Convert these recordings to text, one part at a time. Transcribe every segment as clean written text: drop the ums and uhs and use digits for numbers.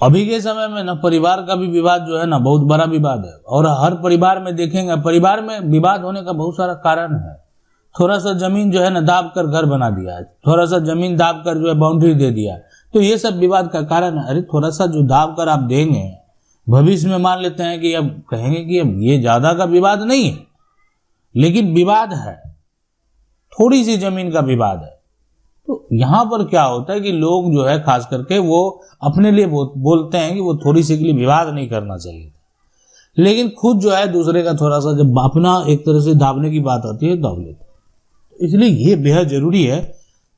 अभी के समय में ना परिवार का भी विवाद जो है ना बहुत बड़ा विवाद है, और हर परिवार में देखेंगे, परिवार में विवाद होने का बहुत सारा कारण है। थोड़ा सा जमीन जो है ना दाब कर घर बना दिया है, थोड़ा सा जमीन दाब कर जो है बाउंड्री दे दिया, तो ये सब विवाद का कारण है। अरे थोड़ा सा जो दाब कर आप देंगे, भविष्य में मान लेते हैं कि अब कहेंगे कि अब ये ज्यादा का विवाद नहीं है, लेकिन विवाद है, थोड़ी सी जमीन का विवाद है। तो यहां पर क्या होता है कि लोग जो है खास करके वो अपने लिए बोलते हैं कि वो थोड़ी सी के लिए विवाद नहीं करना चाहिए, लेकिन खुद जो है दूसरे का थोड़ा सा जब अपना एक तरह से दाबने की बात आती है दाब लेते हैं। इसलिए ये बेहद जरूरी है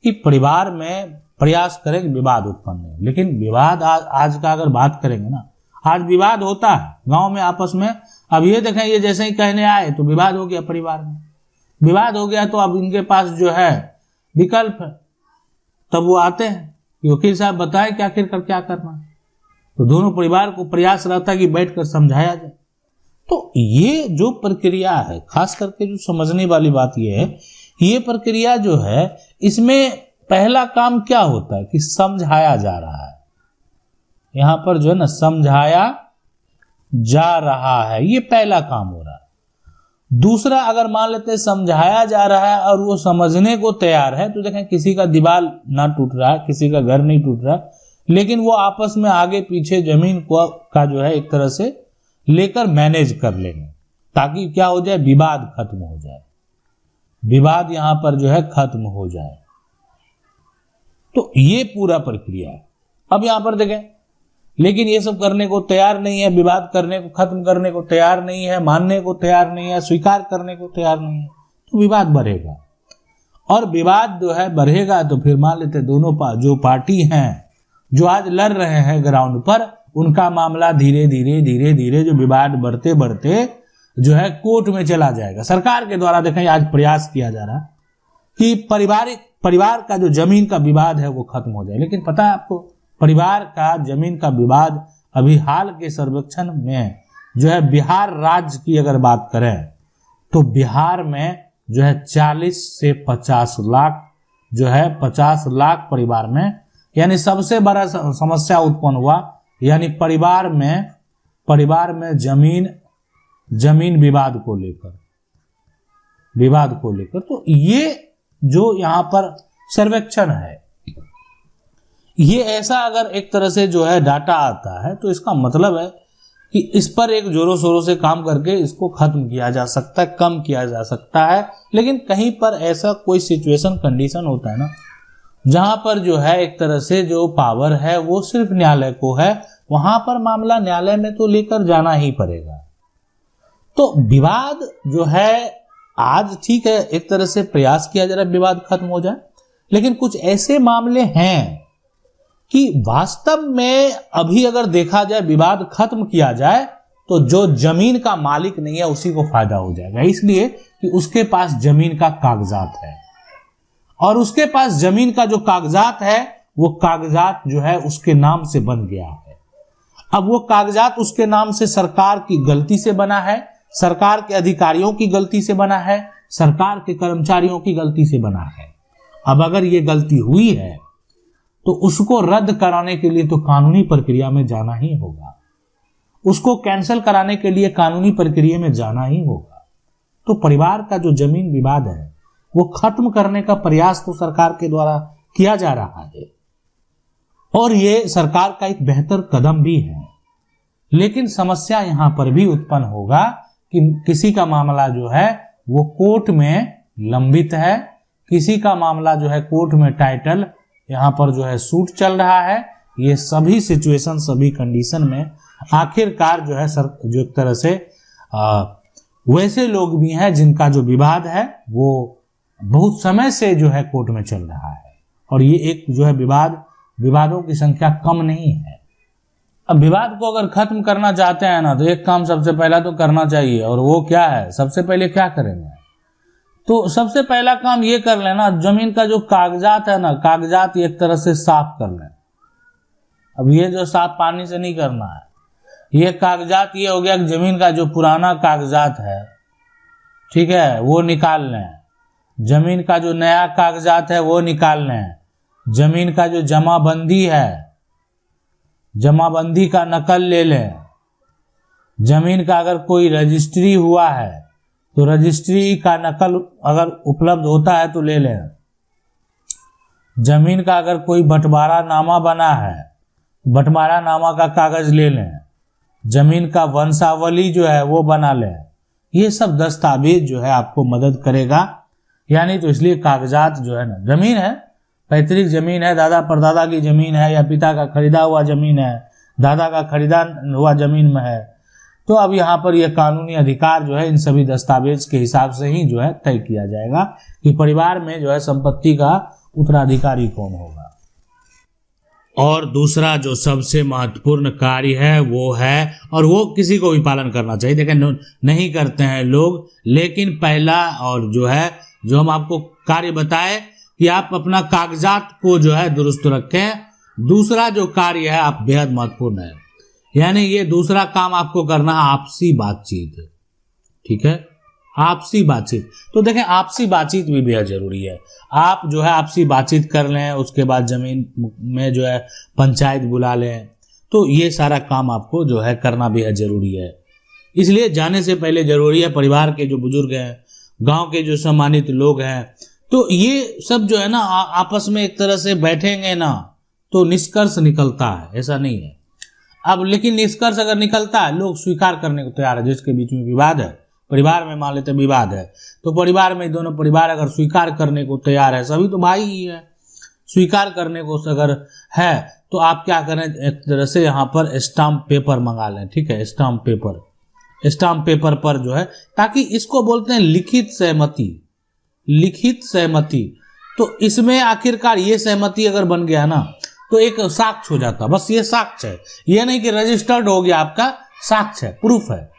कि परिवार में प्रयास करें कि विवाद उत्पन्न नहीं। लेकिन विवाद आज का अगर बात करेंगे ना, आज विवाद होता है गांव में आपस में। अब ये देखें, ये जैसे ही कहने आए तो विवाद हो गया, परिवार में विवाद हो गया, तो अब इनके पास जो है विकल्प है, तब वो आते हैं कि वकील साहब बताएं कि आखिरकार क्या करना है। तो दोनों परिवार को प्रयास रहता है कि बैठकर समझाया जाए। तो ये जो प्रक्रिया है, खास करके जो समझने वाली बात ये है, ये प्रक्रिया जो है इसमें पहला काम क्या होता है कि समझाया जा रहा है। यहां पर जो है ना समझाया जा रहा है, ये पहला काम हो रहा है। दूसरा, अगर मान लेते हैं समझाया जा रहा है और वो समझने को तैयार है, तो देखें किसी का दीवार ना टूट रहा है, किसी का घर नहीं टूट रहा, लेकिन वो आपस में आगे पीछे जमीन को का जो है एक तरह से लेकर मैनेज कर लेंगे, ताकि क्या हो जाए, विवाद खत्म हो जाए, विवाद यहां पर जो है खत्म हो जाए। तो ये पूरा प्रक्रिया है। अब यहां पर देखें, लेकिन ये सब करने को तैयार नहीं है, विवाद करने को, खत्म करने को तैयार नहीं है, मानने को तैयार नहीं है, स्वीकार करने को तैयार नहीं है, तो विवाद बढ़ेगा। और विवाद जो है बढ़ेगा तो फिर मान लेते दोनों जो पार्टी हैं जो आज लड़ रहे हैं ग्राउंड पर, उनका मामला धीरे धीरे धीरे धीरे जो विवाद बढ़ते बढ़ते जो है कोर्ट में चला जाएगा। सरकार के द्वारा देखें आज प्रयास किया जा रहा है कि परिवार का जो जमीन का विवाद है वो खत्म हो जाए। लेकिन पता है आपको, परिवार का जमीन का विवाद अभी हाल के सर्वेक्षण में जो है बिहार राज्य की अगर बात करें तो बिहार में जो है 40 से 50 लाख जो है 50 लाख परिवार में, यानी सबसे बड़ा समस्या उत्पन्न हुआ, यानी परिवार में जमीन विवाद को लेकर। तो ये जो यहां पर सर्वेक्षण है, ये ऐसा अगर एक तरह से जो है डाटा आता है तो इसका मतलब है कि इस पर एक जोरों शोरों से काम करके इसको खत्म किया जा सकता है, कम किया जा सकता है। लेकिन कहीं पर ऐसा कोई सिचुएशन कंडीशन होता है ना, जहां पर जो है एक तरह से जो पावर है वो सिर्फ न्यायालय को है, वहां पर मामला न्यायालय में तो लेकर जाना ही पड़ेगा। तो विवाद जो है आज ठीक है, एक तरह से प्रयास किया जा रहा है विवाद खत्म हो जाए, लेकिन कुछ ऐसे मामले हैं कि वास्तव में अभी अगर देखा जाए विवाद खत्म किया जाए तो जो जमीन का मालिक नहीं है उसी को फायदा हो जाएगा, इसलिए कि उसके पास जमीन का कागजात है, और उसके पास जमीन का जो कागजात है वो कागजात जो है उसके नाम से बन गया है। अब वो कागजात उसके नाम से सरकार की गलती से बना है, सरकार के अधिकारियों की गलती से बना है, सरकार के कर्मचारियों की गलती से बना है। अब अगर ये गलती हुई है तो उसको रद्द कराने के लिए तो कानूनी प्रक्रिया में जाना ही होगा, उसको कैंसिल कराने के लिए कानूनी प्रक्रिया में जाना ही होगा। तो परिवार का जो जमीन विवाद है वो खत्म करने का प्रयास तो सरकार के द्वारा किया जा रहा है, और ये सरकार का एक बेहतर कदम भी है। लेकिन समस्या यहां पर भी उत्पन्न होगा कि किसी का मामला जो है वो कोर्ट में लंबित है, किसी का मामला जो है कोर्ट में टाइटल यहां पर जो है सूट चल रहा है। ये सभी सिचुएशन, सभी कंडीशन में आखिरकार जो है जो एक तरह से वैसे लोग भी हैं जिनका जो विवाद है वो बहुत समय से जो है कोर्ट में चल रहा है, और ये एक जो है विवादों की संख्या कम नहीं है। अब विवाद को अगर खत्म करना चाहते हैं ना तो एक काम सबसे पहला तो करना चाहिए, और वो क्या है, सबसे पहले क्या करेंगे, तो सबसे पहला काम ये कर लेना, जमीन का जो कागजात है ना, कागजात एक तरह से साफ कर लें। अब ये जो साफ पानी से नहीं करना है, ये कागजात ये हो गया कि जमीन का जो पुराना कागजात है, ठीक है, वो निकाल लें, जमीन का जो नया कागजात है वो निकाल लें, जमीन का जो जमाबंदी है, जमाबंदी का नकल ले लें। जमीन का अगर कोई रजिस्ट्री हुआ है तो रजिस्ट्री का नकल अगर उपलब्ध होता है तो ले लें। जमीन का अगर कोई बंटवारा नामा बना है, बंटवारा नामा का कागज ले लें। जमीन का वंशावली जो है वो बना लें। ये सब दस्तावेज जो है आपको मदद करेगा। यानी तो इसलिए कागजात जो है ना, जमीन है, पैतृक जमीन है, दादा परदादा की जमीन है, या पिता का खरीदा हुआ जमीन है, दादा का खरीदा हुआ जमीन में है, तो अब यहाँ पर यह कानूनी अधिकार जो है इन सभी दस्तावेज के हिसाब से ही जो है तय किया जाएगा कि परिवार में जो है संपत्ति का उत्तराधिकारी कौन होगा। और दूसरा जो सबसे महत्वपूर्ण कार्य है वो है, और वो किसी को भी पालन करना चाहिए, देखें नहीं करते हैं लोग, लेकिन पहला और जो है जो हम आपको कार्य बताए कि आप अपना कागजात को जो है दुरुस्त रखें। दूसरा जो कार्य है आप बेहद महत्वपूर्ण है, यानी ये दूसरा काम आपको करना है आपसी बातचीत। ठीक है, आपसी बातचीत। तो देखें आपसी बातचीत भी बेहद जरूरी है। आप जो है आपसी बातचीत कर लें, उसके बाद जमीन में जो है पंचायत बुला लें, तो ये सारा काम आपको जो है करना बेहद जरूरी है। इसलिए जाने से पहले जरूरी है परिवार के जो बुजुर्ग हैं, गांव के जो सम्मानित लोग हैं, तो ये सब जो है ना आपस में एक तरह से बैठेंगे ना तो निष्कर्ष निकलता है, ऐसा नहीं है। अब लेकिन निष्कर्ष अगर निकलता है, लोग स्वीकार करने को तैयार है। जिसके बीच में विवाद है, परिवार में मान लेते विवाद है, तो परिवार में दोनों परिवार अगर स्वीकार करने को तैयार है, सभी तो भाई ही है, स्वीकार करने को अगर है तो आप क्या करें, एक तरह से यहाँ पर स्टाम्प पेपर मंगा लें। ठीक है, स्टाम्प पेपर पर जो है, ताकि इसको बोलते हैं लिखित सहमति। लिखित सहमति, तो इसमें आखिरकार ये सहमति अगर बन गया ना तो एक साक्ष्य हो जाता, बस ये साक्ष्य है, ये नहीं कि रजिस्टर्ड हो गया, आपका साक्ष्य है, प्रूफ है।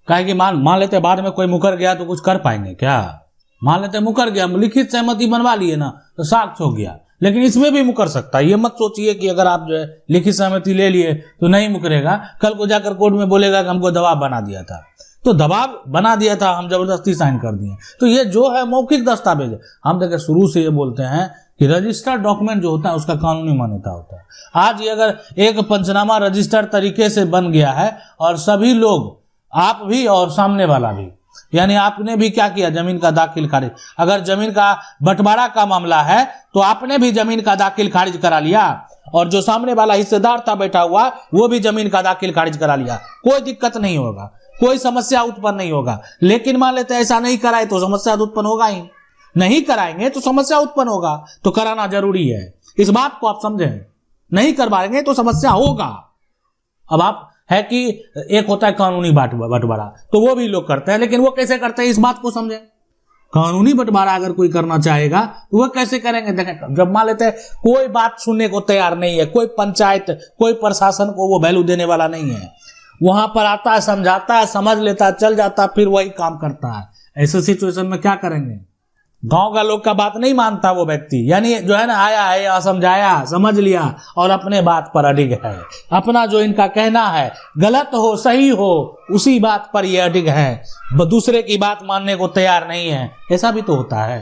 काहे कि मान लेते बाद में कोई मुकर गया तो कुछ कर पाएंगे क्या? मान लेते मुकर गया, लिखित सहमति बनवा लिए ना तो साक्ष्य हो गया, लेकिन इसमें भी मुकर सकता है। ये मत सोचिए कि अगर आप जो है लिखित सहमति ले लिए तो नहीं मुकरेगा, कल को जाकर कोर्ट में बोलेगा कि हमको दबाव बना दिया था, तो दबाव बना दिया था, हम जबरदस्ती साइन कर दिए। तो ये जो है मौखिक दस्तावेज है। हम देखिए शुरू से ये बोलते हैं कि रजिस्टर्ड डॉक्यूमेंट जो होता है उसका कानूनी मान्यता होता है। आज ये अगर एक पंचनामा रजिस्टर्ड तरीके से बन गया है और सभी लोग, आप भी और सामने वाला भी, यानी आपने भी क्या किया, जमीन का दाखिल खारिज, अगर जमीन का बंटवारा का मामला है तो आपने भी जमीन का दाखिल खारिज करा लिया, और जो सामने वाला हिस्सेदार था बैठा हुआ वो भी जमीन का दाखिल खारिज करा लिया, कोई दिक्कत नहीं होगा, कोई समस्या उत्पन्न नहीं होगा। लेकिन मान लेते ऐसा नहीं कराए तो समस्या उत्पन्न होगा ही, नहीं कराएंगे तो समस्या उत्पन्न होगा, तो कराना जरूरी है। इस बात को आप समझें, नहीं करवाएंगे तो समस्या होगा। अब आप है कि एक होता है कानूनी बंटवारा, तो वो भी लोग करते हैं, लेकिन वो कैसे करते हैं इस बात को समझें। कानूनी बंटवारा अगर कोई करना चाहेगा तो वह कैसे करेंगे, देखें जब मान लेते हैं कोई बात सुनने को तैयार नहीं है, कोई पंचायत, कोई प्रशासन को वो वैल्यू देने वाला नहीं है, वहां पर आता है, समझाता है, समझ लेता है, चल जाता है, फिर वही काम करता है। ऐसे सिचुएशन में क्या करेंगे, गांव का लोग का बात नहीं मानता वो व्यक्ति, यानी जो है ना आया है, समझाया, समझ लिया और अपने बात पर अडिग है, अपना जो इनका कहना है गलत हो सही हो उसी बात पर ये अडिग है, दूसरे की बात मानने को तैयार नहीं है। ऐसा भी तो होता है।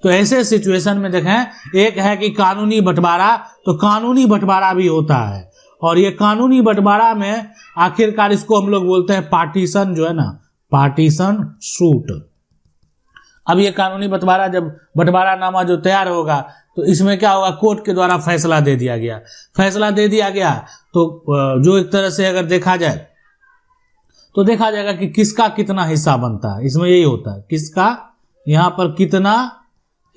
तो ऐसे सिचुएशन में देखें, एक है कि कानूनी बंटवारा, तो कानूनी बंटवारा भी होता है, और ये कानूनी बंटवारा में आखिरकार इसको हम लोग बोलते हैं पार्टीशन, जो है ना पार्टीशन सूट। अब ये कानूनी बंटवारा, जब बंटवारा नामा जो तैयार होगा तो इसमें क्या होगा, कोर्ट के द्वारा फैसला दे दिया गया, फैसला दे दिया गया तो जो एक तरह से अगर देखा जाए तो देखा जाएगा कि किसका कितना हिस्सा बनता है। इसमें यही होता है, किसका यहाँ पर कितना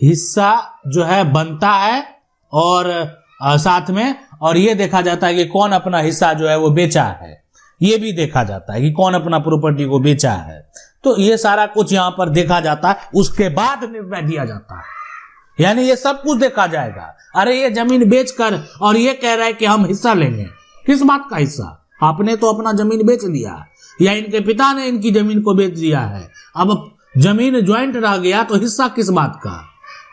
हिस्सा जो है बनता है, और साथ में और ये देखा जाता है कि कौन अपना हिस्सा जो है वो बेचा है, ये भी देखा जाता है कि कौन अपना प्रॉपर्टी को बेचा है। तो ये सारा कुछ यहाँ पर देखा जाता है, उसके बाद निर्णय दिया जाता है। यानी ये सब कुछ देखा जाएगा। अरे ये जमीन बेचकर और ये कह रहा है कि हम हिस्सा लेंगे, किस बात का हिस्सा? आपने तो अपना जमीन बेच दिया, या इनके पिता ने इनकी जमीन को बेच दिया है। अब जमीन ज्वाइंट रह गया तो हिस्सा किस बात का,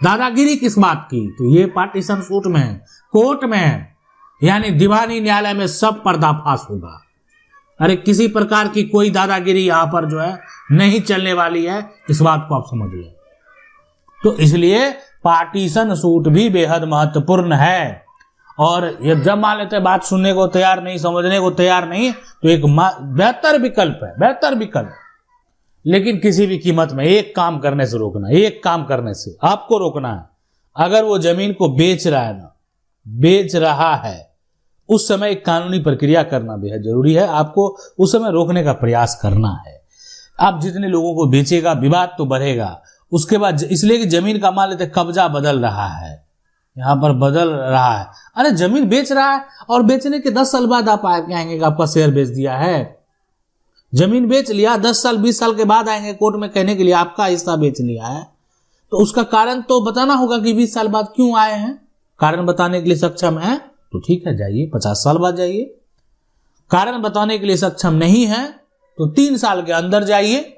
दादागिरी किस बात की? तो ये पार्टीशन सूट में, कोर्ट में, यानी दीवानी न्यायालय में सब पर्दाफाश होगा। अरे किसी प्रकार की कोई दादागिरी यहां पर जो है नहीं चलने वाली है, इस बात को आप समझ लें। तो इसलिए पार्टीशन सूट भी बेहद महत्वपूर्ण है। और ये जब मान लेते हैं बात सुनने को तैयार नहीं, समझने को तैयार नहीं, तो एक बेहतर विकल्प है, बेहतर विकल्प, लेकिन किसी भी कीमत में एक काम करने से रोकना, एक काम करने से आपको रोकना है। अगर वो जमीन को बेच रहा है ना, बेच रहा है, उस समय एक कानूनी प्रक्रिया करना बेहद जरूरी है। आपको उस समय रोकने का प्रयास करना है। आप जितने लोगों को बेचेगा, विवाद तो बढ़ेगा। उसके बाद इसलिए कि जमीन का मान लेते कब्जा बदल रहा है, यहां पर बदल रहा है। अरे जमीन बेच रहा है और बेचने के 10 साल बाद आप आएंगे कि आपका शेयर बेच दिया है। जमीन बेच लिया, 10 साल 20 साल के बाद आएंगे कोर्ट में कहने के लिए आपका हिस्सा बेच लिया है, तो उसका कारण तो बताना होगा कि 20 साल बाद क्यों आए हैं। कारण बताने के लिए सक्षम है तो ठीक है, जाइए, 50 साल बाद जाइए। कारण बताने के लिए सक्षम नहीं है तो 3 साल के अंदर जाइए।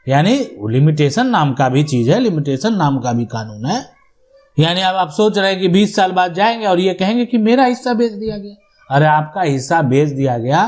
यानी लिमिटेशन नाम का भी चीज है, लिमिटेशन नाम का भी कानून है। यानी अब आप सोच रहे हैं कि 20 साल बाद जाएंगे और ये कहेंगे कि मेरा हिस्सा बेच दिया गया। अरे आपका हिस्सा बेच दिया गया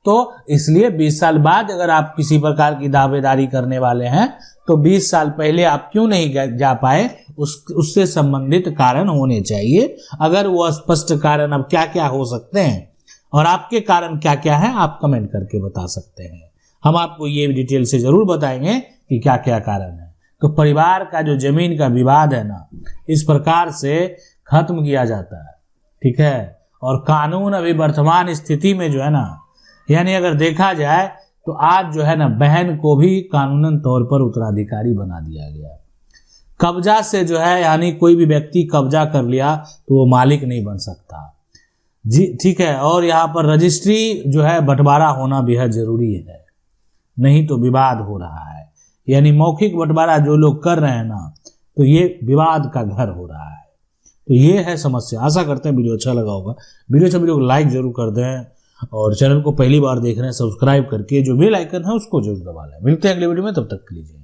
तो इसलिए 20 साल बाद अगर आप किसी प्रकार की दावेदारी करने वाले हैं तो 20 साल पहले आप क्यों नहीं जा पाए, उससे संबंधित कारण होने चाहिए। अगर वो स्पष्ट कारण अब क्या क्या हो सकते हैं और आपके कारण क्या क्या है, आप कमेंट करके बता सकते हैं। हम आपको ये डिटेल से जरूर बताएंगे कि क्या क्या कारण है। तो परिवार का जो जमीन का विवाद है ना, इस प्रकार से खत्म किया जाता है, ठीक है। और कानून अभी वर्तमान स्थिति में जो है ना, यानी अगर देखा जाए तो आज जो है ना, बहन को भी कानूनन तौर पर उत्तराधिकारी बना दिया गया। कब्जा से जो है, यानी कोई भी व्यक्ति कब्जा कर लिया तो वो मालिक नहीं बन सकता जी, ठीक है। और यहाँ पर रजिस्ट्री जो है, बंटवारा होना बेहद जरूरी है, नहीं तो विवाद हो रहा है। यानी मौखिक बंटवारा जो लोग कर रहे हैं ना, तो ये विवाद का घर हो रहा है। तो ये है समस्या। आशा करते हैं वीडियो अच्छा लगा होगा। वीडियो को लाइक जरूर कर दें और चैनल को पहली बार देख रहे हैं सब्सक्राइब करके जो बेल आइकन है उसको जरूर दबा लें। मिलते हैं अगले वीडियो में, तब तक के लिए।